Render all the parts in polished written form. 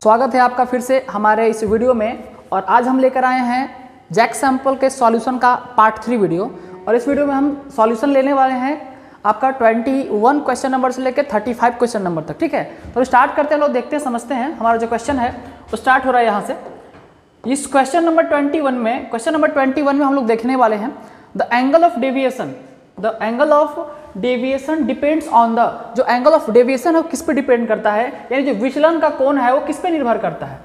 स्वागत है आपका फिर से हमारे इस वीडियो में। और आज हम लेकर आए हैं जैक सैंपल के सॉल्यूशन का पार्ट 3 वीडियो। और इस वीडियो में हम सॉल्यूशन लेने वाले हैं आपका 21 क्वेश्चन नंबर से लेकर 35 क्वेश्चन नंबर तक। ठीक है, तो स्टार्ट करते हैं, लोग देखते हैं, समझते हैं। हमारा जो क्वेश्चन है वो स्टार्ट हो रहा है यहाँ से। इस क्वेश्चन नंबर 21 में हम लोग देखने वाले हैं the angle of deviation depends on the, जो एंगल ऑफ डेविएशन है वो किस पे डिपेंड करता है, यानी जो विचलन का कोण है वो किस पे निर्भर करता है।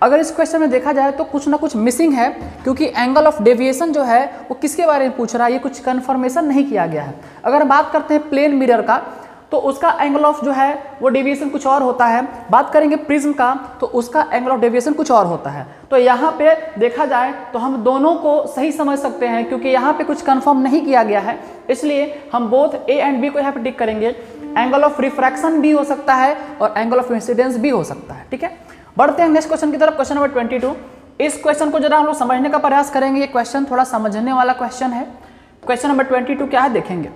अगर इस क्वेश्चन में देखा जाए तो कुछ ना कुछ मिसिंग है, क्योंकि एंगल ऑफ डेविएशन जो है वो किसके बारे में पूछ रहा है, ये कुछ कंफर्मेशन नहीं किया गया है। अगर बात करते हैं प्लेन मिरर का तो उसका एंगल ऑफ जो है वो डेविएशन कुछ और होता है। बात करेंगे प्रिज्म का तो उसका एंगल ऑफ डेविएशन कुछ और होता है। तो यहाँ पे देखा जाए तो हम दोनों को सही समझ सकते हैं, क्योंकि यहाँ पे कुछ कंफर्म नहीं किया गया है, इसलिए हम बोथ ए एंड बी को यहाँ पे टिक करेंगे। एंगल ऑफ रिफ्रैक्शन भी हो सकता है और एंगल ऑफ इंसिडेंस भी हो सकता है। ठीक है, बढ़ते हैं नेक्स्ट क्वेश्चन की तरफ। क्वेश्चन नंबर 22, इस क्वेश्चन को जरा हम लोग समझने का प्रयास करेंगे। ये क्वेश्चन थोड़ा समझने वाला क्वेश्चन है। क्वेश्चन नंबर 22 क्या है देखेंगे।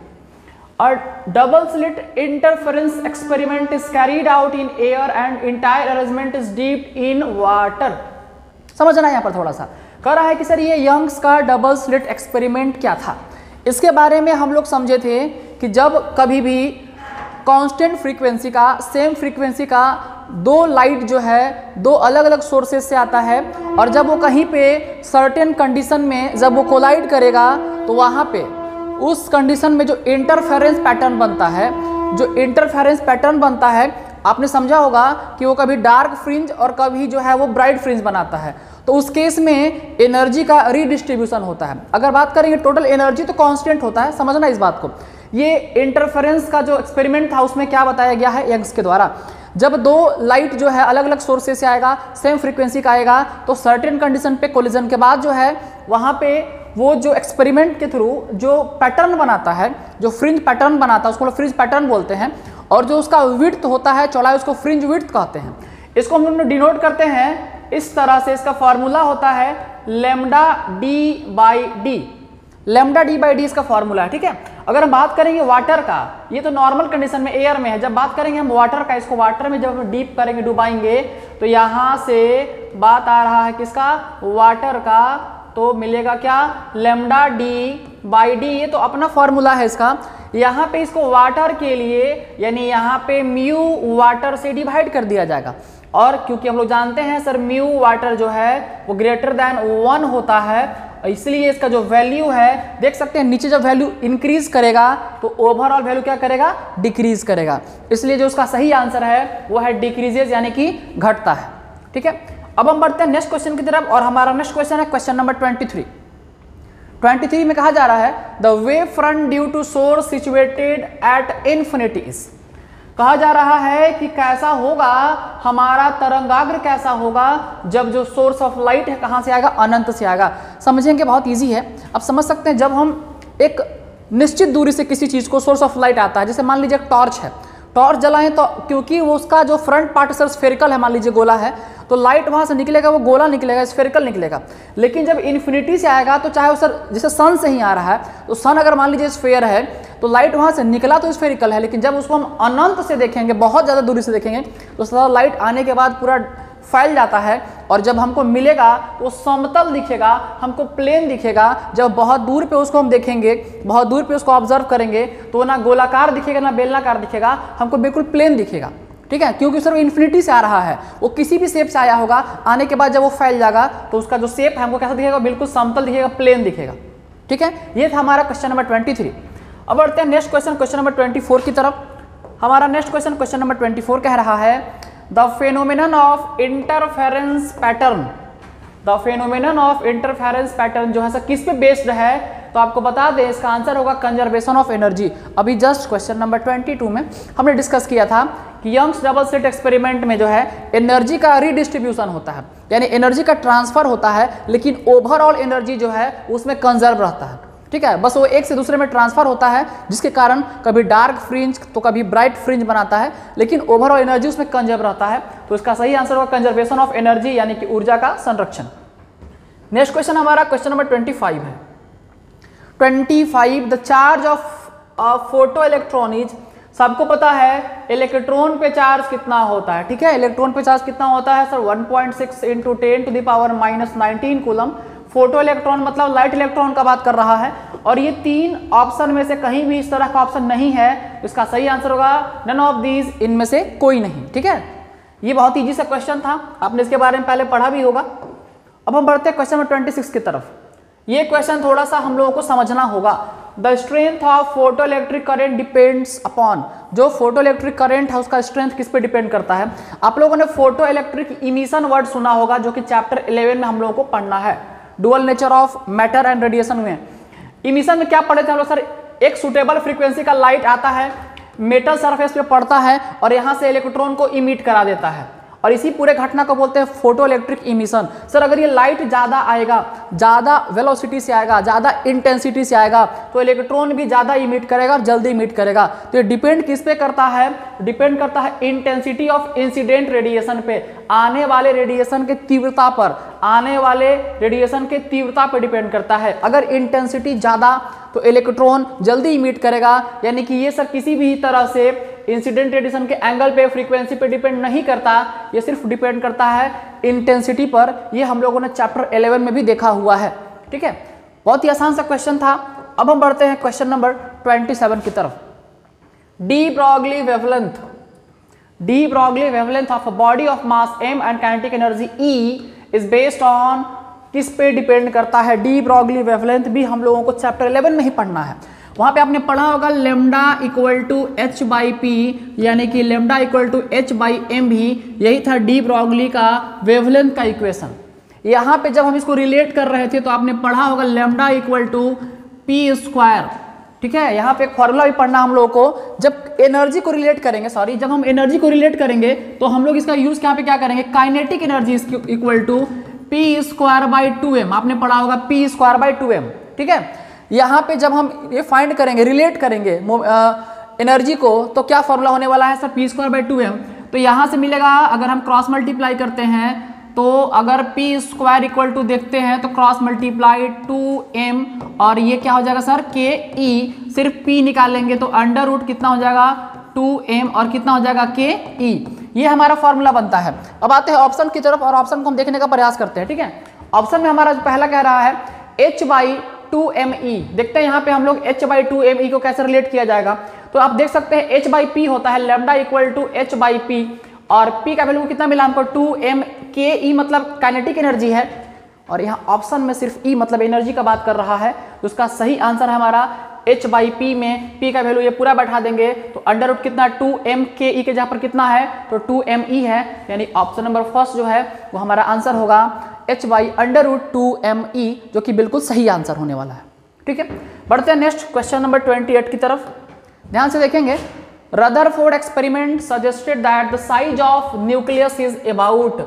A double slit interference experiment is carried out in air and entire arrangement is dipped in water। समझना यहाँ पर थोड़ा सा कह रहा है कि सर ये यंग्स का डबल स्लिट एक्सपेरिमेंट क्या था। इसके बारे में हम लोग समझे थे कि जब कभी भी कांस्टेंट फ्रीक्वेंसी का, सेम फ्रीक्वेंसी का दो लाइट जो है दो अलग अलग सोर्सेज से आता है, और जब वो कहीं पे सर्टेन कंडीशन में जब वो कोलाइड करेगा तो वहाँ पे उस कंडीशन में जो इंटरफेरेंस पैटर्न बनता है, आपने समझा होगा कि वो कभी डार्क फ्रिंज और कभी जो है वो ब्राइट फ्रिंज बनाता है। तो उस केस में एनर्जी का रीडिस्ट्रीब्यूशन होता है। अगर बात करेंगे टोटल एनर्जी तो कांस्टेंट होता है, समझना इस बात को। ये इंटरफेरेंस का जो एक्सपेरिमेंट था उसमें क्या बताया गया है यंग्स के द्वारा, जब दो लाइट जो है अलग अलग सोर्सेज से आएगा, सेम फ्रीक्वेंसी का आएगा, तो सर्टेन कंडीशन पे कोलिजन के बाद जो है वहाँ पे वो जो एक्सपेरिमेंट के थ्रू जो पैटर्न बनाता है, जो फ्रिंज पैटर्न बनाता है उसको फ्रिंज पैटर्न बोलते हैं, और जो उसका विड्थ होता है, चौड़ाई, उसको फ्रिंज विड्थ कहते हैं। इसको हम लोग डिनोट करते हैं इस तरह से। इसका फॉर्मूला होता है lambda D by D. Lambda D by D इसका फॉर्मूला है। ठीक है, अगर हम बात करेंगे वाटर का, ये तो नॉर्मल कंडीशन में एयर में है। जब बात करेंगे हम वाटर का, इसको वाटर में जब हम डीप करेंगे, डुबाएंगे, तो यहाँ से बात आ रहा है किसका, वाटर का, तो मिलेगा क्या, लैम्डा डी बाई डी। ये तो अपना फॉर्मूला है इसका। यहाँ पे इसको वाटर के लिए यानी यहाँ पे म्यू वाटर से डिवाइड कर दिया जाएगा, और क्योंकि हम लोग जानते हैं सर म्यू वाटर जो है वो ग्रेटर देन 1 होता है, इसलिए इसका जो वैल्यू है देख सकते हैं नीचे, जब वैल्यू इंक्रीज करेगा तो ओवरऑल वैल्यू क्या करेगा, डिक्रीज करेगा। इसलिए जो उसका सही आंसर है वो है डिक्रीजेज, यानी कि घटता है। ठीक है, अब हम बढ़ते हैं नेक्स्ट क्वेश्चन की तरफ, और हमारा नेक्स्ट क्वेश्चन है क्वेश्चन नंबर 23 में कहा जा रहा है the wave front due to source situated at infinities. कहा जा रहा है कि कैसा होगा हमारा तरंगाग्र, कैसा होगा जब जो सोर्स ऑफ लाइट है कहां से आएगा, अनंत से आएगा। समझेंगे, बहुत इजी है। अब समझ सकते हैं, जब हम एक निश्चित दूरी से किसी चीज को सोर्स ऑफ लाइट आता है, जैसे मान लीजिए टॉर्च है, टॉर्च जलाएं तो क्योंकि वो उसका जो फ्रंट पार्ट सर स्फेरिकल है, मान लीजिए गोला है, तो लाइट वहां से निकलेगा, वो गोला निकलेगा, स्फेरिकल निकलेगा। लेकिन जब इन्फिनिटी से आएगा तो चाहे वो सर जैसे सन से ही आ रहा है, तो सन अगर मान लीजिए स्फेयर है तो लाइट वहां से निकला तो स्फेरिकल है, लेकिन जब उसको हम अनंत से देखेंगे, बहुत ज़्यादा दूरी से देखेंगे, तो सर लाइट आने के बाद पूरा फैल जाता है, और जब हमको मिलेगा तो समतल दिखेगा, हमको प्लेन दिखेगा। जब बहुत दूर पे उसको हम देखेंगे, बहुत दूर पे उसको ऑब्जर्व करेंगे, तो ना गोलाकार दिखेगा ना बेलनाकार दिखेगा, हमको बिल्कुल प्लेन दिखेगा। ठीक है, क्योंकि सर वो इन्फिनिटी से आ रहा है, वो किसी भी शेप से आया होगा, आने के बाद जब वो फैल जाएगा तो उसका जो शेप है हमको कैसा दिखेगा, बिल्कुल समतल दिखेगा, प्लेन दिखेगा। ठीक है, ये था हमारा क्वेश्चन नंबर 23। अब बढ़ते हैं नेक्स्ट क्वेश्चन, क्वेश्चन नंबर 24 की तरफ। हमारा नेक्स्ट क्वेश्चन, क्वेश्चन नंबर 24 कह रहा है the phenomenon of interference pattern. The phenomenon of interference pattern जो है सर किस पे बेस्ड है, तो आपको बता दें इसका आंसर होगा कंजर्वेशन ऑफ एनर्जी। अभी जस्ट क्वेश्चन नंबर 22 में हमने डिस्कस किया था कि यंग्स डबल स्लिट एक्सपेरिमेंट में जो है एनर्जी का रीडिस्ट्रीब्यूशन होता है, यानी एनर्जी का ट्रांसफर होता है, लेकिन ओवरऑल एनर्जी जो है उसमें कंजर्व रहता है। ठीक है, बस वो एक से दूसरे में ट्रांसफर होता है, जिसके कारण कभी डार्क फ्रिंज तो कभी ब्राइट फ्रिंज बनाता है, लेकिन ओवरऑल एनर्जी उसमें कंजर्व रहता है। तो इसका सही आंसर होगा कंजर्वेशन ऑफ एनर्जी, यानी कि ऊर्जा का संरक्षण। नेक्स्ट क्वेश्चन हमारा क्वेश्चन नंबर 25 है। 25 the charge of photo electron is सबको पता है इलेक्ट्रॉन पे चार्ज कितना होता है, ठीक है, इलेक्ट्रॉन पे चार्ज कितना होता है सर 1.6 × 10⁻⁻⁹ कूलम। फोटो इलेक्ट्रॉन मतलब लाइट इलेक्ट्रॉन का बात कर रहा है। और ये 3 ऑप्शन में से कहीं भी इस तरह का ऑप्शन नहीं है, इसका सही आंसर होगा नन ऑफ दीज, इनमें से कोई नहीं, ठीक है। ये बहुत इजी सा क्वेश्चन था, आपने इसके बारे में पहले पढ़ा भी होगा। अब हम बढ़ते हैं क्वेश्चन नंबर 26 की तरफ। ये क्वेश्चन थोड़ा सा हम लोगों को समझना होगा। The strength of photo electric current depends upon, जो फोटो इलेक्ट्रिक करंट है उसका स्ट्रेंथ किस पे डिपेंड करता है। आप लोगों ने फोटो इलेक्ट्रिक इमिशन वर्ड सुना होगा, जो कि चैप्टर 11 में हम लोगों को पढ़ना है, dual nature of matter and radiation में। इमिशन में क्या पढ़े थे हम लोग सर, एक सुटेबल फ्रीक्वेंसी का लाइट आता है, मेटल सरफेस पे पड़ता है और यहाँ से इलेक्ट्रॉन को इमिट करा देता है, और इसी पूरे घटना को बोलते हैं फोटो इलेक्ट्रिक इमिशन। सर अगर ये लाइट ज़्यादा आएगा, ज़्यादा वेलोसिटी से आएगा, ज़्यादा इंटेंसिटी से आएगा, तो इलेक्ट्रॉन भी ज़्यादा इमिट करेगा और जल्दी इमिट करेगा। तो ये डिपेंड किस पे करता है, डिपेंड करता है इंटेंसिटी ऑफ इंसिडेंट रेडिएशन पे, आने वाले रेडिएशन के तीव्रता पर, आने वाले रेडिएशन के तीव्रता पर डिपेंड करता है। अगर इंटेंसिटी ज़्यादा तो इलेक्ट्रॉन जल्दी इमिट करेगा, यानी कि ये सर किसी भी तरह से इंसिडेंट रेडिएशन के एंगल पे, फ्रीक्वेंसी पे डिपेंड नहीं करता, ये सिर्फ डिपेंड करता है इंटेंसिटी पर। ये हम लोगों ने चैप्टर 11 में भी देखा हुआ है, ठीक है। बहुत ही आसान सा क्वेश्चन था। अब हम बढ़ते हैं क्वेश्चन नंबर 27 की तरफ। De Broglie wavelength, de Broglie wavelength of a body of mass m and kinetic energy E is based on, किस पे डिपेंड करता है। डी ब्रॉगली वेवलेंथ भी हम लोगों को चैप्टर 11 में ही पढ़ना है। वहां पे आपने पढ़ा होगा लेमडा इक्वल टू h/p, यानी कि लेमडा इक्वल टू h/m भी यही था डी ब्रॉगली का वेवलेंथ का इक्वेशन। यहाँ पे जब हम इसको रिलेट कर रहे थे तो आपने पढ़ा होगा लेमडा इक्वल टू p², ठीक है। यहाँ पे एक फॉर्मूला भी पढ़ना हम लोगों को, जब एनर्जी को रिलेट करेंगे, सॉरी जब हम एनर्जी को रिलेट करेंगे तो हम लोग इसका यूज यहाँ पे क्या करेंगे, kinetic energy equal to p²/2m, आपने पढ़ा होगा p²/2m, ठीक है। यहाँ पे जब हम ये फाइंड करेंगे, रिलेट करेंगे एनर्जी को, तो क्या फॉर्मूला होने वाला है सर p²/2m। तो यहाँ से मिलेगा, अगर हम क्रॉस मल्टीप्लाई करते हैं तो अगर p² इक्वल टू देखते हैं तो क्रॉस मल्टीप्लाई 2m, और ये क्या हो जाएगा सर ke, सिर्फ p निकालेंगे तो अंडर रूट कितना हो जाएगा 2m, और कितना हो जाएगा ke। ये हमारा फॉर्मूला बनता है। अब आते हैं ऑप्शन की तरफ, और ऑप्शन को हम देखने का प्रयास करते हैं, ठीक है। ऑप्शन में हमारा पहला कह रहा है h/2me, देखते हैं यहाँ पे हम लोग h/2me को कैसे रिलेट किया जाएगा। तो आप देख सकते हैं h/p होता है लेमडा इक्वल टू h/p, और p का वैल्यू कितना मिला हमको 2m, ke मतलब काइनेटिक एनर्जी है, और यहाँ ऑप्शन में सिर्फ e मतलब एनर्जी का बात कर रहा है। तो उसका सही आंसर है हमारा h/p में p का वैल्यू ये पूरा बैठा देंगे तो अंडर रूट कितना 2m ke के जहाँ पर कितना है तो 2me है, यानी ऑप्शन नंबर फर्स्ट जो है वो हमारा आंसर होगा h/√2me, जो कि बिल्कुल सही आंसर होने वाला है, ठीक है। बढ़ते हैं नेक्स्ट क्वेश्चन नंबर 28 की तरफ। ध्यान से देखेंगे, Rutherford experiment suggested that the size of nucleus is about,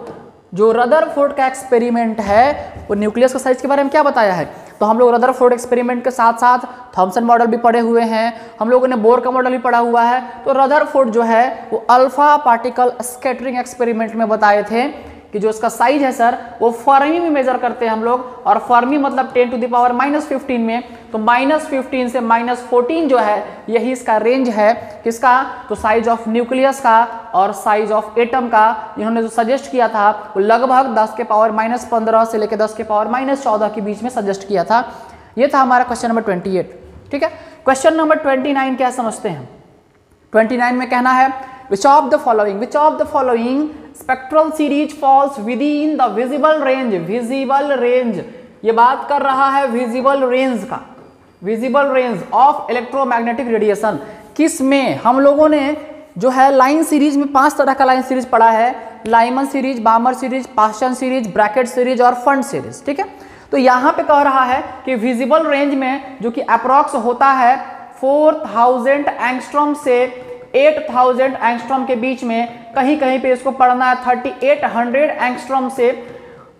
जो रदरफोर्ड का एक्सपेरिमेंट है वो न्यूक्लियस के साइज के बारे में क्या बताया है। तो हम लोग रदरफोर्ड एक्सपेरिमेंट के साथ साथ थॉमसन मॉडल भी पढ़े हुए हैं, हम लोगों ने बोर का मॉडल भी पढ़ा हुआ है। तो रदरफोर्ड जो है वो अल्फा पार्टिकल स्कैटरिंग एक्सपेरिमेंट में बताए थे कि जो इसका साइज है सर वो फर्मी में मेजर करते हैं हम लोग, और फर्मी मतलब 10⁻⁻15 में, तो -15 से -14 जो है यही इसका रेंज है, किसका, तो साइज ऑफ न्यूक्लियस का और साइज ऑफ एटम का। इन्होंने जो सजेस्ट किया था वो लगभग 10⁻⁻15 से लेकर 10⁻⁻14 के बीच में सजेस्ट किया था। ये था हमारा क्वेश्चन नंबर 28, ठीक है। क्वेश्चन नंबर 29 क्या समझते हैं। 29 में कहना है which of the following spectral series falls within the visible range, visible range, ये बात कर रहा है visible range का, visible range of electromagnetic radiation। किस में हम लोगों ने जो है लाइन सीरीज में 5 तरह का लाइन सीरीज पढ़ा है, Lyman series, बामर series, Paschen series, Brackett series और फंड सीरीज, ठीक है। तो यहाँ पे कह रहा है कि विजिबल रेंज में जो कि अप्रॉक्स होता है 4000 एंगस्ट्रॉम से 8000 एंगस्ट्रॉम के बीच में, कहीं कहीं पे इसको पढ़ना है 3800 एंगस्ट्रॉम से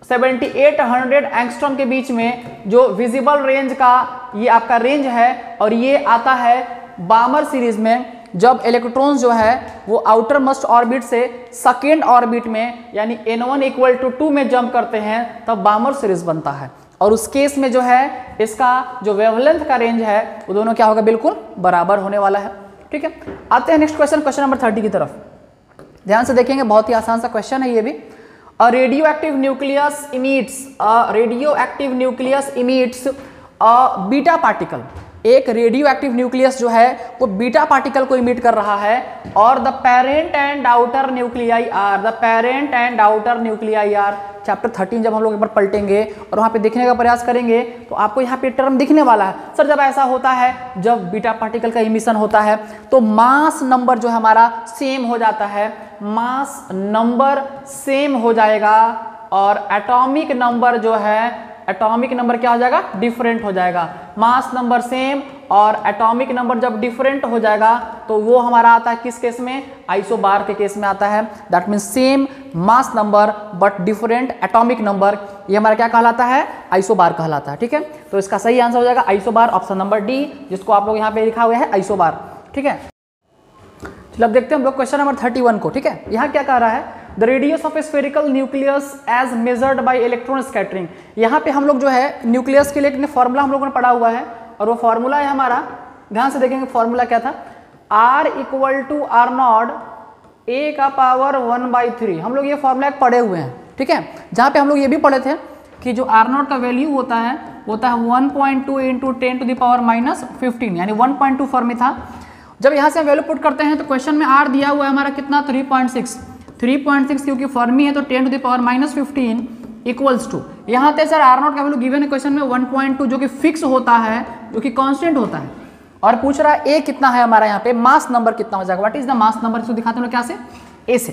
7800 एंगस्ट्रॉम के बीच में जो विजिबल रेंज का ये आपका रेंज है। और ये आता है बामर सीरीज में, जब इलेक्ट्रॉन्स जो है वो आउटर मोस्ट ऑर्बिट से सेकेंड ऑर्बिट में यानी n1 इक्वल टू 2 में जंप करते हैं तब बामर सीरीज बनता है। और उस केस में जो है इसका जो वेवलेंथ का रेंज है वो दोनों क्या होगा, बिल्कुल बराबर होने वाला है। ठीक है, आते हैं नेक्स्ट क्वेश्चन, क्वेश्चन नंबर 30 की तरफ। ध्यान से देखेंगे, बहुत ही आसान सा क्वेश्चन है ये भी। A radioactive nucleus emits a beta particle। एक रेडियो एक्टिव न्यूक्लियस जो है वो बीटा पार्टिकल को इमिट कर रहा है, और the parent and outer nuclei are. Chapter 13 जब हम लोग एक बार पलटेंगे और वहां पे देखने का प्रयास करेंगे तो आपको यहाँ पे टर्म दिखने वाला है। सर जब ऐसा होता है, जब बीटा पार्टिकल का इमिशन होता है तो मास नंबर जो है हमारा सेम हो जाता है, मास नंबर सेम हो जाएगा, और एटॉमिक नंबर जो है, एटॉमिक नंबर क्या हो जाएगा, डिफरेंट हो जाएगा। मास नंबर सेम और एटॉमिक नंबर जब डिफरेंट हो जाएगा तो वो हमारा आता है किस केस में, आइसोबार के केस में आता है। That means same mass number but different atomic number, ये हमारा क्या कहलाता है, आइसोबार कहलाता है। ठीक है, तो इसका सही आंसर हो जाएगा आइसोबार, ऑप्शन नंबर डी, जिसको आप लोग यहाँ पे लिखा हुआ है आइसोबार। ठीक है, चलो अब देखते हैं हम लोग क्वेश्चन नंबर 31 को। ठीक है, यहाँ क्या कह रहा है, the radius of spherical nucleus as measured by electron scattering. यहाँ पे हम लोग जो है न्यूक्लियस के लिए फॉर्मूला हम लोगों ने पढ़ा हुआ है, और वो फॉर्मूला है हमारा, ध्यान से देखेंगे फॉर्मूला क्या था, R equal to R not A का पावर 1/3। हम लोग ये फॉर्मूला पढ़े हुए हैं। ठीक है, जहाँ पे हम लोग ये भी पढ़े थे कि जो आर नॉट का वैल्यू होता है 1.2 इंटू 10 टू द पावर -15, यानी 1.2 फॉर्म में था। जब यहाँ से हम वैल्यू पुट करते हैं तो क्वेश्चन में आर दिया हुआ है हमारा कितना, 3.6 क्योंकि फॉर्मी है तो 10 to the power -15 equals to, यहाँ पे सर आर नॉट का वैल्यू गिवन है क्वेश्चन में 1.2, जो कि फिक्स होता है, जो कि कांस्टेंट होता है, और पूछ रहा है ए कितना है हमारा, यहाँ पे मास नंबर कितना हो जाएगा, what is the mass number, इसको दिखाते हैं क्या से, ए से,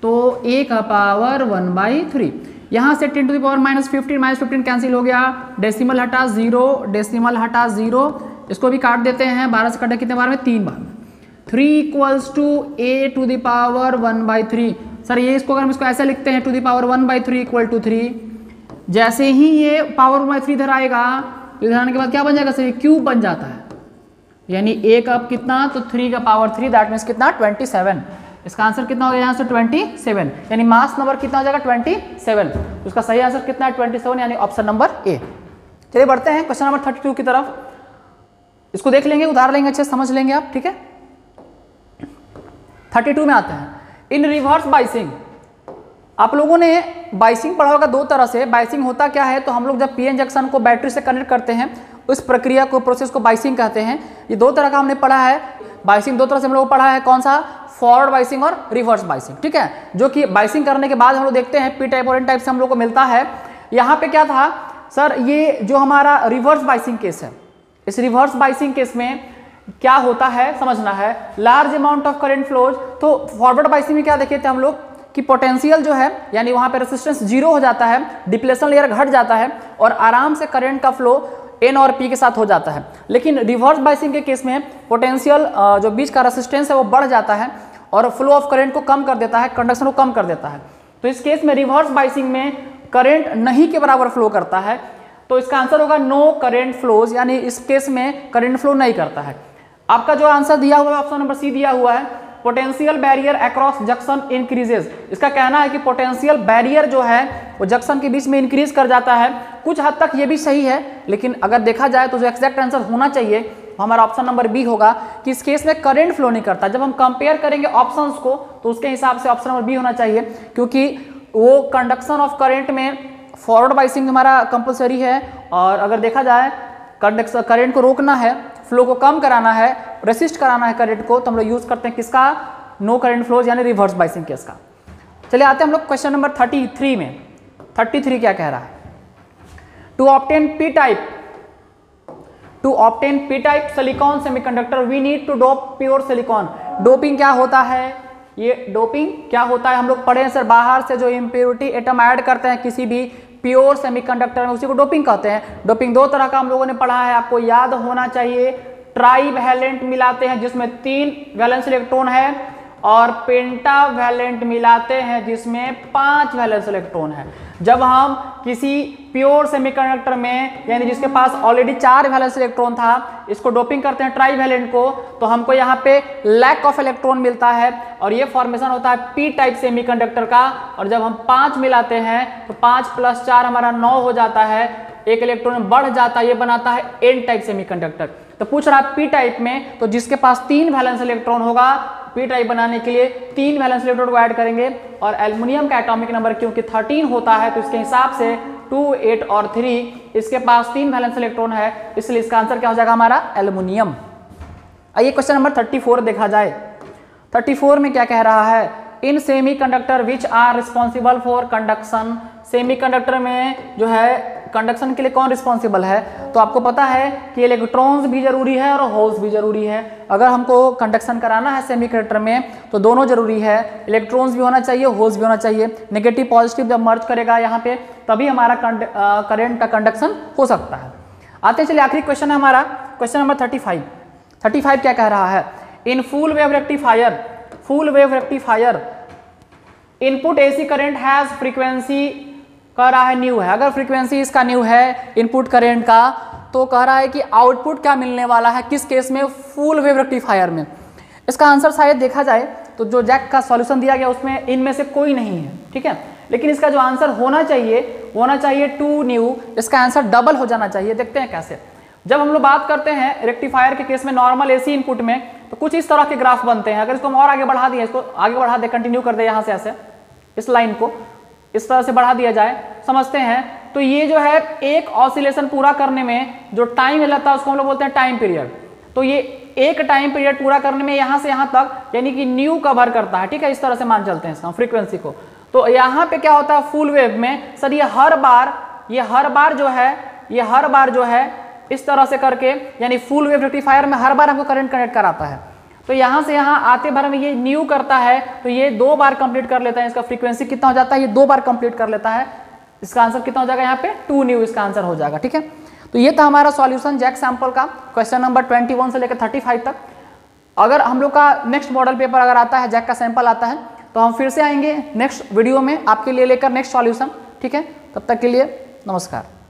तो ए का पावर 1/3। यहाँ से 10 टू द पावर -15 कैंसिल हो गया, डेसिमल हटा 0, इसको भी काट देते हैं, 12 से कटे कितने बार में, 3 बार। 3 equals to A to the power 1/3। Sir ये इसको अगर हम इसको ऐसे लिखते हैं, to the power 1/3 equal to 3, जैसे ही ये पावर 1/3 इधर आएगा, इधर आने के बाद क्या बन जाएगा सर, क्यूब बन जाता है, यानी ए का कितना, तो 3 का पावर 3, दैट मीन्स कितना, 27। इसका आंसर कितना हो गया यहाँ से 27, यानी मास नंबर कितना हो जाएगा 27। उसका सही आंसर कितना है 27, यानी ऑप्शन नंबर ए। चलिए बढ़ते हैं क्वेश्चन नंबर 32 की तरफ, इसको देख लेंगे, उधार लेंगे, अच्छे समझ लेंगे आप। ठीक है, 32 में आते हैं, इन रिवर्स बाइसिंग। आप लोगों ने बाइसिंग पढ़ा होगा दो तरह से। बाइसिंग होता क्या है, तो हम लोग जब पीएन जंक्शन को बैटरी से कनेक्ट करते हैं उस प्रक्रिया को, प्रोसेस को बाइसिंग कहते हैं। ये दो तरह का हमने पढ़ा है, बाइसिंग दो तरह से हम लोग पढ़ा है, कौन सा, फॉरवर्ड बाइसिंग और रिवर्स बाइसिंग। ठीक है, जो कि बाइसिंग करने के बाद हम लोग देखते हैं पी टाइप और एन टाइप से हम लोग को मिलता है। यहाँ पे क्या था सर, ये जो हमारा रिवर्स बाइसिंग केस है, इस रिवर्स बाइसिंग केस में क्या होता है समझना है, large amount of current flows. तो फॉरवर्ड बाइसिंग में क्या देखे थे हम लोग कि पोटेंशियल जो है, यानी वहां पे रेजिस्टेंस 0 हो जाता है, डिप्लेशन लेयर घट जाता है, और आराम से करंट का फ्लो एन और पी के साथ हो जाता है। लेकिन रिवर्स बाइसिंग के केस में पोटेंशियल जो बीच का रेजिस्टेंस है वो बढ़ जाता है और फ्लो ऑफ करंट को कम कर देता है, कंडक्शन को कम कर देता है। तो इस केस में रिवर्स बाइसिंग में करंट नहीं के बराबर फ्लो करता है, तो इसका आंसर होगा नो करंट फ्लोज, यानी इस केस में करंट फ्लो नहीं करता है। आपका जो आंसर दिया हुआ है ऑप्शन नंबर सी दिया हुआ है, potential barrier across junction increases. इसका कहना है कि पोटेंशियल बैरियर जो है वो जंक्शन के बीच में इंक्रीज कर जाता है। कुछ हद तक ये भी सही है, लेकिन अगर देखा जाए तो जो एक्जैक्ट आंसर होना चाहिए वो हमारा ऑप्शन नंबर बी होगा कि इस केस में करंट फ्लो नहीं करता। जब हम कंपेयर करेंगे ऑप्शंस को तो उसके हिसाब से ऑप्शन नंबर बी होना चाहिए, क्योंकि वो कंडक्शन ऑफ करंट में फॉरवर्ड बाइसिंग हमारा कंपलसरी है, और अगर देखा जाए करंट को रोकना है, फ्लो को कम कराना है, रेसिस्ट कराना है करंट को, तो हम लोग यूज करते हैं किसका, नो करंट फ्लोज यानी रिवर्स बाइसिंग केस का। चलिए आते हैं हम लोग क्वेश्चन नंबर 33 में। 33 क्या कह रहा है, to obtain P type silicon semiconductor we need to dope pure silicon. Doping क्या होता है, ये डोपिंग क्या होता है हम लोग पढ़े हैं सर, बाहर से जो इम्प्योरिटी एटम ऐड करते हैं किसी भी प्योर सेमीकंडक्टर में, उसी को डोपिंग कहते हैं। डोपिंग दो तरह का हम लोगों ने पढ़ा है, आपको याद होना चाहिए। ट्राईवैलेंट मिलाते हैं जिसमें 3 वैलेंस इलेक्ट्रॉन है, और पेंटावैलेंट मिलाते हैं जिसमें 5 वैलेंस इलेक्ट्रॉन है। जब हम किसी प्योर सेमीकंडक्टर में, यानी जिसके पास ऑलरेडी 4 वैलेंस इलेक्ट्रॉन था, इसको डोपिंग करते हैं ट्राईवैलेंट को, तो हमको यहाँ पे लैक ऑफ इलेक्ट्रॉन मिलता है, और ये फॉर्मेशन होता है पी टाइप सेमीकंडक्टर का। और जब हम 5 मिलाते हैं तो 5 + 4 हमारा 9 हो जाता है, एक इलेक्ट्रॉन बढ़ जाता है, ये बनाता है एन टाइप सेमीकंडक्टर। तो पूछ रहा है पी टाइप में, तो जिसके पास 3 वैलेंस इलेक्ट्रॉन होगा, पी टाइप बनाने के लिए 3 वैलेंस इलेक्ट्रॉन को ऐड करेंगे, और एल्युमिनियम का एटॉमिक नंबर क्योंकि 13 होता है तो इसके हिसाब से 2, 8 और 3, इसके पास 3 वैलेंस इलेक्ट्रॉन है, इसलिए इसका आंसर क्या हो जाएगा हमारा एल्युमिनियम। आइए क्वेश्चन नंबर 34 देखा जाए। 34 में क्या कह रहा है, in semiconductor which are responsible for conduction, semiconductor में जो है कंडक्शन के लिए कौन रिस्पॉन्सिबल है, तो आपको पता है कि इलेक्ट्रॉन्स भी जरूरी है और होल्स भी जरूरी है। अगर हमको कंडक्शन कराना है सेमीकंडक्टर में तो दोनों जरूरी है, इलेक्ट्रॉन्स भी होना चाहिए, होल्स भी होना चाहिए। नेगेटिव पॉजिटिव जब मर्ज करेगा यहाँ पे तभी हमारा करंट का कंडक्शन हो सकता है। आते हैं, चलिए आखिरी क्वेश्चन है हमारा, क्वेश्चन नंबर 35। 35 क्या कह रहा है, in full wave rectifier input AC current has frequency, कह रहा है न्यू है। अगर फ्रीक्वेंसी इसका न्यू है इनपुट करंट का, तो कह रहा है कि आउटपुट क्या मिलने वाला है, किस केस में, फुल वेव रेक्टिफायर में। इसका आंसर शायद देखा जाए तो जो जैक का सॉल्यूशन दिया गया उसमें इनमें से कोई नहीं है, ठीक है, लेकिन इसका जो आंसर होना चाहिए 2 न्यू, इसका आंसर डबल हो जाना चाहिए। देखते हैं कैसे। जब हम लोग बात करते हैं रेक्टिफायर के केस में नॉर्मल एसी इनपुट में, तो कुछ इस तरह के ग्राफ बनते हैं। अगर इसको हम और आगे बढ़ा दिए, इसको आगे बढ़ा दे, कंटिन्यू कर दे यहाँ से ऐसे, इस लाइन को इस तरह से बढ़ा दिया जाए, समझते हैं, तो ये जो है एक ऑसिलेशन पूरा करने में जो टाइम लगता है उसको हम लोग बोलते हैं टाइम पीरियड। तो ये एक टाइम पीरियड पूरा करने में यहाँ से यहाँ तक यानी कि न्यू कवर करता है, ठीक है, इस तरह से मान चलते हैं इसका फ्रीक्वेंसी को। तो यहाँ पे क्या होता है फुल वेव में, सर ये हर बार जो है इस तरह से करके, यानी फुल वेव रेक्टिफायर में हर बार हमको करंट कनेक्ट कराता है। तो यहाँ से यहाँ आते भर में ये न्यू करता है, तो ये 2 बार कंप्लीट कर लेता है। इसका फ्रीक्वेंसी कितना हो जाता है, ये 2 बार कंप्लीट कर लेता है। इसका आंसर कितना हो जाएगा यहाँ पे 2 न्यू इसका आंसर हो जाएगा, ठीक है। तो ये था हमारा सॉल्यूशन जैक सैंपल का, क्वेश्चन नंबर 21 से लेकर 35 तक। अगर हम लोग का नेक्स्ट मॉडल पेपर अगर आता है, जैक का सैंपल आता है, तो हम फिर से आएंगे नेक्स्ट वीडियो में आपके लिए लेकर नेक्स्ट सॉल्यूशन, ठीक है। तब तक के लिए नमस्कार।